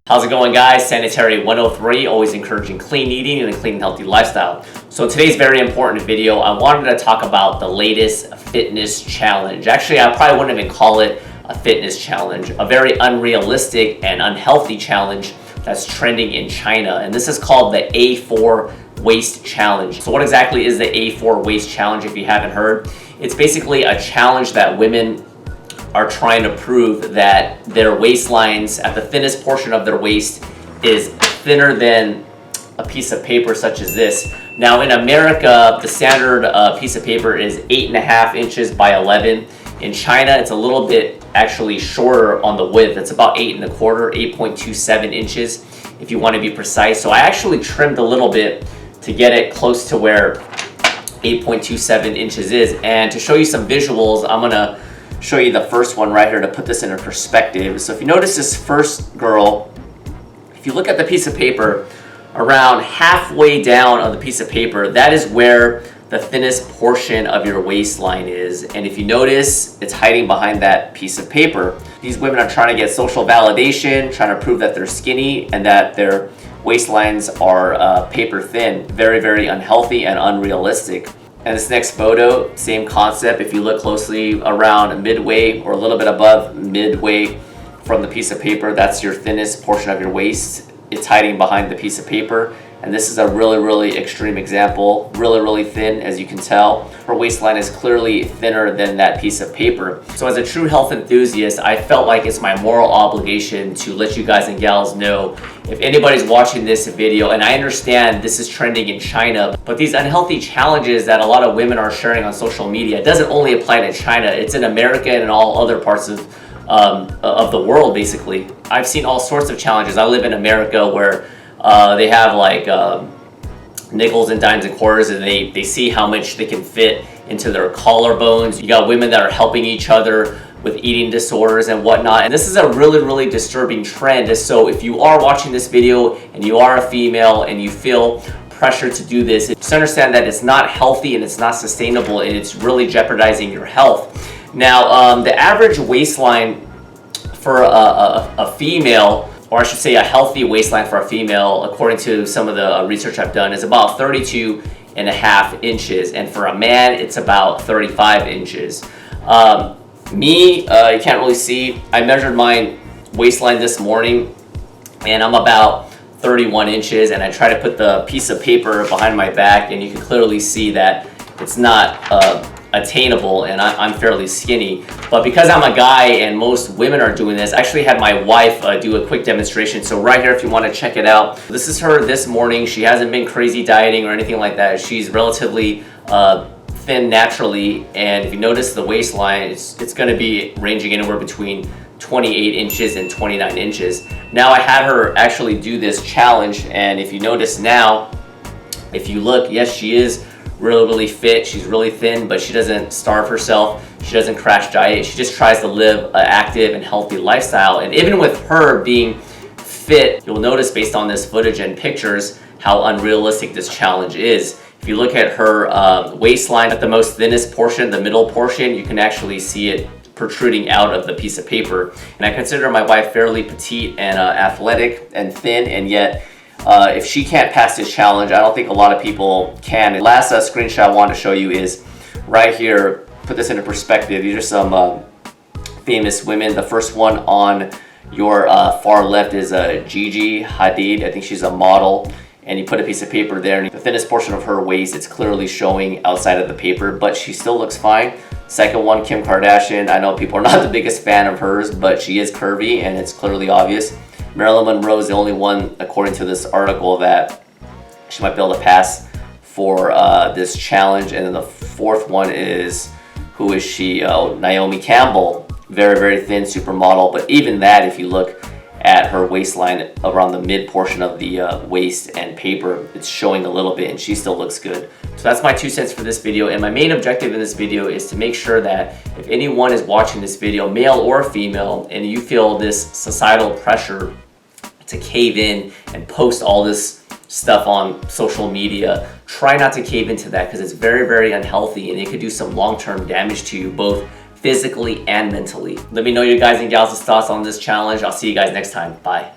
How's it going, guys? Sanitary 103, always encouraging clean eating and a clean and healthy lifestyle. So in today's very important video, I wanted to talk about the latest fitness challenge. Actually, I probably wouldn't even call it a fitness challenge, a very unrealistic and unhealthy challenge that's trending in China. And this is called the A4 waist challenge. So what exactly is the A4 waist challenge if you haven't heard? It's basically a challenge that women are trying to prove that their waistlines at the thinnest portion of their waist is thinner than a piece of paper such as this. Now in America, the standard piece of paper is 8.5 inches by 11. In China, it's a little bit actually shorter on the width. It's about 8.25, 8.27 inches if you want to be precise. So I actually trimmed a little bit to get it close to where 8.27 inches is. And to show you some visuals, I'm gonna show you the first one right here to put this into perspective. So if you notice this first girl, if you look at the piece of paper, around halfway down on the piece of paper, that is where the thinnest portion of your waistline is. And if you notice, it's hiding behind that piece of paper. These women are trying to get social validation, trying to prove that they're skinny and that their waistlines are paper thin. Very, very unhealthy and unrealistic. And this next photo, same concept. If you look closely, around midway or a little bit above midway from the piece of paper, that's your thinnest portion of your waist. It's hiding behind the piece of paper. And this is a really, really extreme example. Really, really thin, as you can tell. Her waistline is clearly thinner than that piece of paper. So as a true health enthusiast, I felt like it's my moral obligation to let you guys and gals know if anybody's watching this video, and I understand this is trending in China, but these unhealthy challenges that a lot of women are sharing on social media doesn't only apply to China. It's in America and in all other parts of the world, basically. I've seen all sorts of challenges. I live in America where they have like nickels and dimes and quarters, and they see how much they can fit into their collarbones. You got women that are helping each other with eating disorders and whatnot. And this is a really, really disturbing trend. So if you are watching this video and you are a female and you feel pressure to do this, just understand that it's not healthy and it's not sustainable and it's really jeopardizing your health. Now, the average waistline for a female, or I should say a healthy waistline for a female, according to some of the research I've done, is about 32.5 inches. And for a man, it's about 35 inches. You can't really see. I measured my waistline this morning and I'm about 31 inches, and I try to put the piece of paper behind my back and you can clearly see that it's not attainable, and I'm fairly skinny. But because I'm a guy and most women are doing this, I actually had my wife do a quick demonstration. So right here, if you want to check it out, this is her this morning. She hasn't been crazy dieting or anything like that. She's relatively thin naturally, and if you notice the waistline, it's going to be ranging anywhere between 28 inches and 29 inches. Now I had her actually do this challenge, and if you notice now, if you look, yes, she is really, really fit. She's really thin, but she doesn't starve herself. She doesn't crash diet. She just tries to live an active and healthy lifestyle. And even with her being fit, you'll notice based on this footage and pictures how unrealistic this challenge is. If you look at her waistline at the most thinnest portion, the middle portion, you can actually see it protruding out of the piece of paper. And I consider my wife fairly petite and athletic and thin, and yet if she can't pass this challenge, I don't think a lot of people can. And last screenshot I want to show you is right here. Put this into perspective. These are some famous women. The first one on your far left is Gigi Hadid. I think she's a model. And you put a piece of paper there, and the thinnest portion of her waist, it's clearly showing outside of the paper, but she still looks fine. Second one, Kim Kardashian. I know people are not the biggest fan of hers, but she is curvy and it's clearly obvious. Marilyn Monroe is the only one, according to this article, that she might be able to pass for this challenge. And then the fourth one is, who is she? Naomi Campbell. Very, very thin supermodel, but even that, if you look at her waistline around the mid portion of the waist and paper, it's showing a little bit and she still looks good. So that's my 2 cents for this video, and my main objective in this video is to make sure that if anyone is watching this video, male or female, and you feel this societal pressure to cave in and post all this stuff on social media, try not to cave into that, because it's very, very unhealthy and it could do some long-term damage to you, both physically and mentally. Let me know your guys and gals' thoughts on this challenge. I'll see you guys next time. Bye.